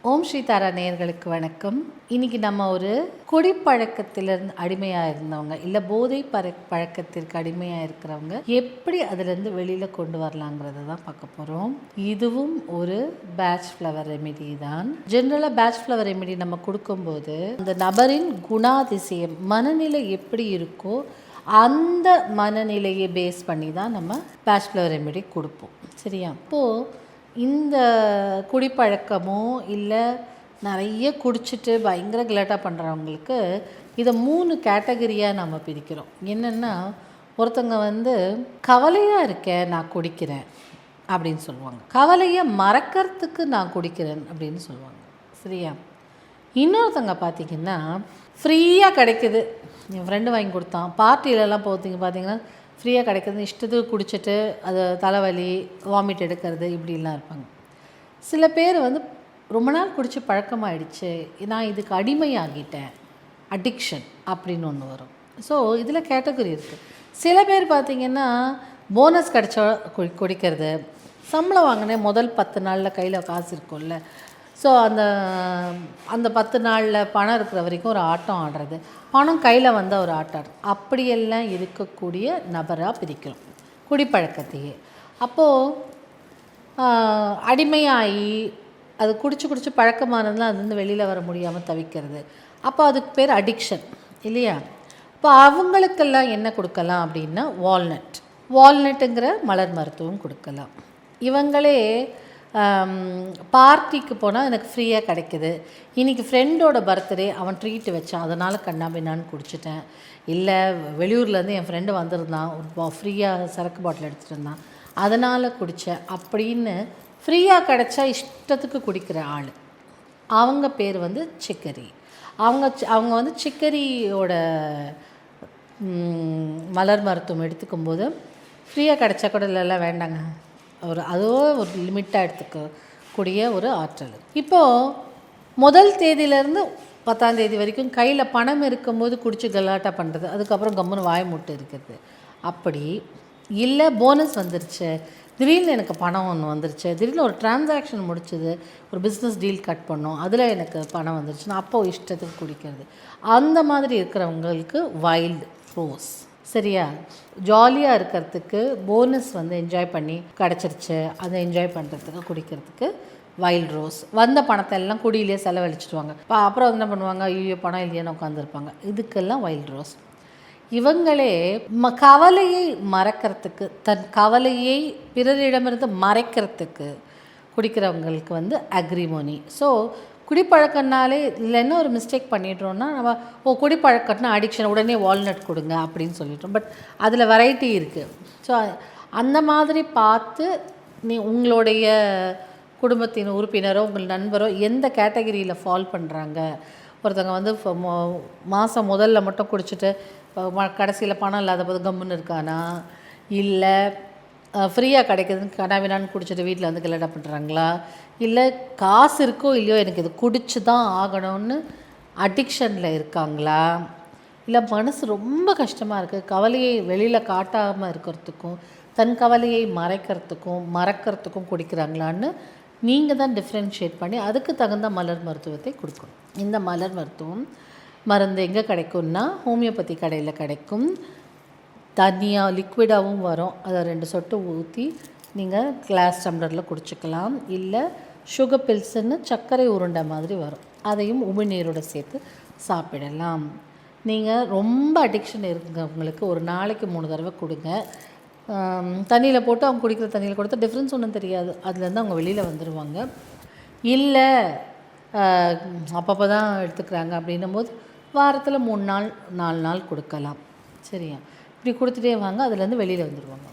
ஓம் ஸ்ரீ தாரா நேயர்களுக்கு வணக்கம். இன்றைக்கி நம்ம ஒரு குடிப்பழக்கத்திலிருந்து அடிமையாக இருந்தவங்க, இல்லை போதை பழக்கத்திற்கு அடிமையாக இருக்கிறவங்க எப்படி அதிலேருந்து வெளியில் கொண்டு வரலாங்கிறத தான் பார்க்க போகிறோம். இதுவும் ஒரு பேட்ச் ஃப்ளவர் ரெமெடி தான். ஜென்ரலாக பேட்ச் ஃப்ளவர் ரெமெடி நம்ம கொடுக்கும்போது அந்த நபரின் குணாதிசயம், மனநிலை எப்படி இருக்கோ அந்த மனநிலையை பேஸ் பண்ணி தான் நம்ம பேட்ச் ஃப்ளவர் ரெமெடி கொடுப்போம். சரியா? இப்போது இந்த குடிப்பழக்கமோ இல்லை நிறைய குடிச்சிட்டு பயங்கர கிளட்டாக பண்ணுறவங்களுக்கு இதை 3 கேட்டகரியாக நம்ம பிரிக்கிறோம். என்னென்னா, ஒருத்தங்க கவலையாக இருக்கேன் நான் குடிக்கிறேன் அப்படின்னு சொல்லுவாங்க. கவலையை மறக்கிறதுக்கு நான் குடிக்கிறேன் அப்படின்னு சொல்லுவாங்க. சரியா? இன்னொருத்தங்க பார்த்திங்கன்னா, ஃப்ரீயாக கிடைக்குது, என் ஃப்ரெண்டு வாங்கி கொடுத்தான், பார்ட்டிலெலாம் பார்த்திங்கன்னா ஃப்ரீயாக கிடைக்கிறது, இஷ்டத்துக்கு குடிச்சிட்டு அது தலைவலி, வாமிட் எடுக்கிறது, இப்படிலாம் இருப்பாங்க. சில பேர் ரொம்ப நாள் குடித்து பழக்கமாகிடுச்சு, நான் இதுக்கு அடிமையாகிட்டேன், அடிக்ஷன் அப்படின்னு ஒன்று வரும். ஸோ இதில் கேட்டகரி இருக்குது. சில பேர் பார்த்திங்கன்னா போனஸ் கிடச்சா குடிக்கிறது, சம்பளம் வாங்கினேன் முதல் 10 நாளில் கையில் காசு இருக்கும்ல, ஸோ அந்த 10 நாளில் பணம் இருக்கிற வரைக்கும் ஒரு ஆட்டம் ஆடுறது, பணம் கையில் வந்தால் ஒரு ஆட்டம் ஆடுறது, அப்படியெல்லாம் இருக்கக்கூடிய நபராக பிரிக்கிறோம் குடிப்பழக்கத்தையே. அப்போது அடிமையாகி அது குடிச்சு பழக்கமானதுலாம் அது வெளியில் வர முடியாமல் தவிக்கிறது, அப்போ அதுக்கு பேர் அடிக்ஷன் இல்லையா? இப்போ அவங்களுக்கெல்லாம் என்ன கொடுக்கலாம் அப்படின்னா, வால்நட்டுங்கிற மலர் மருத்துவம் கொடுக்கலாம். இவங்களே பார்ட்டிக்கு போனால் எனக்கு ஃப்ரீயாக கிடைக்குது, இன்றைக்கி ஃப்ரெண்டோட பர்த்டே, அவன் ட்ரீட்டு வச்சான், அதனால் கண்ணாபின்னான்னு குடிச்சிட்டேன், இல்லை வெளியூர்லேருந்து என் ஃப்ரெண்டு வந்திருந்தான், ஒரு ஃப்ரீயாக சரக்கு பாட்டில் எடுத்துகிட்டு இருந்தான், அதனால் குடித்தேன் அப்படின்னு ஃப்ரீயாக கிடச்சா இஷ்டத்துக்கு குடிக்கிற ஆள், அவங்க பேர் சிக்கரி. அவங்க சிக்கரியோட மலர் மருத்துவம் எடுத்துக்கும்போது ஃப்ரீயாக கிடச்சா கூட இல்லைலாம் வேண்டாங்க, ஒரு லிமிட்டாக எடுத்துக்கக்கூடிய ஒரு ஆற்றல். இப்போது முதல் தேதியிலேருந்து 10ஆம் தேதி வரைக்கும் கையில் பணம் இருக்கும்போது குடிச்சு கலாட்டா பண்ணுறது, அதுக்கப்புறம் கம்முன்னு வாய் மூட்டு இருக்கிறது. அப்படி இல்லை, போனஸ் வந்துருச்சு, திடீர்னு எனக்கு பணம் ஒன்று வந்துருச்சு, திடீர்னு ஒரு டிரான்சாக்ஷன் முடிச்சது, ஒரு பிஸ்னஸ் டீல் கட் பண்ணோம், அதில் எனக்கு பணம் வந்துருச்சுன்னா அப்போ இஷ்டத்துக்கு குடிக்கிறது, அந்த மாதிரி இருக்கிறவங்களுக்கு வைல்ட் ரோஸ். சரியா? ஜாலியாக இருக்கிறதுக்கு போனஸ் என்ஜாய் பண்ணி கிடச்சிருச்சு, அதை என்ஜாய் பண்ணுறதுக்கு குடிக்கிறதுக்கு வைல்ட் ரோஸ். வந்த பணத்தை எல்லாம் குடியிலே செலவழிச்சிடுவாங்க, அப்புறம் என்ன பண்ணுவாங்க, ஐயோ பணம் இல்லையான்னு உட்காந்துருப்பாங்க. இதுக்கெல்லாம் வைல்ட் ரோஸ். இவங்களே கவலையை மறக்கிறதுக்கு, தன் கவலையை பிறரிடமிருந்து மறைக்கிறதுக்கு குடிக்கிறவங்களுக்கு அக்ரிமோனி. ஸோ குடிப்பழக்கம்னாலே இதில் என்ன ஒரு மிஸ்டேக் பண்ணிடுறோன்னா, நம்ம குடிப்பழக்கம்னா அடிக்ஷன், உடனே வால்நட் கொடுங்க அப்படின்னு சொல்லிட்டோம். பட் அதில் வெரைட்டி இருக்குது. ஸோ அந்த மாதிரி பார்த்து உங்களுடைய குடும்பத்தின் உறுப்பினரோ உங்கள் நண்பரோ எந்த கேட்டகரியில் ஃபால் பண்ணுறாங்க. ஒருத்தங்க மாதம் முதல்ல மட்டும் குடிச்சிட்டு கடைசியில் பணம் இல்லாத போது கம்முன்னு இருக்கானா, இல்லை ஃப்ரீயாக கிடைக்குதுன்னு கனாவினான்னு குடிச்சிட்டு வீட்டில் கிளடா பண்ணுறாங்களா, இல்லை காசு இருக்கோ இல்லையோ எனக்கு இது குடிச்சு தான் ஆகணும்னு அடிக்ஷனில் இருக்காங்களா, இல்லை மனசு ரொம்ப கஷ்டமாக இருக்குது, கவலையை வெளியில் காட்டாமல் இருக்கிறதுக்கும் தன் கவலையை மறக்கிறதுக்கும் குடிக்கிறாங்களான்னு நீங்கள் தான் டிஃப்ரென்ஷியேட் பண்ணி அதுக்கு தகுந்த மலர் மருத்துவத்தை கொடுக்கணும். இந்த மலர் மருத்துவம் மருந்து எங்கே கிடைக்கும்னா, ஹோமியோபதி கடையில் கிடைக்கும். தனியாக லிக்விடாகவும் வரும், அதை 2 சொட்டு ஊற்றி நீங்கள் கிளாஸ் டம்ளரில் குடிச்சிக்கலாம். இல்லை சுகர் பில்ஸுன்னு சர்க்கரை உருண்டை மாதிரி வரும், அதையும் உமிழ்நீரோடு சேர்த்து சாப்பிடலாம். நீங்கள் ரொம்ப அடிக்ஷன் இருக்கிறவங்களுக்கு ஒரு நாளைக்கு 3 தடவை கொடுங்க. தண்ணியில் போட்டு அவங்க குடிக்கிற தண்ணியில் கொடுத்தா டிஃப்ரென்ஸ் ஒன்றும் தெரியாது, அதுலேருந்து அவங்க வெளியில் வந்துடுவாங்க. இல்லை அப்பப்போ தான் எடுத்துக்கிறாங்க அப்படின்னும் போது வாரத்தில் 3 நாள் 4 நாள் கொடுக்கலாம். சரியா? இப்படி கொடுத்துட்டே வாங்க, அதுலேருந்து வெளியில் வந்துடுவாங்க.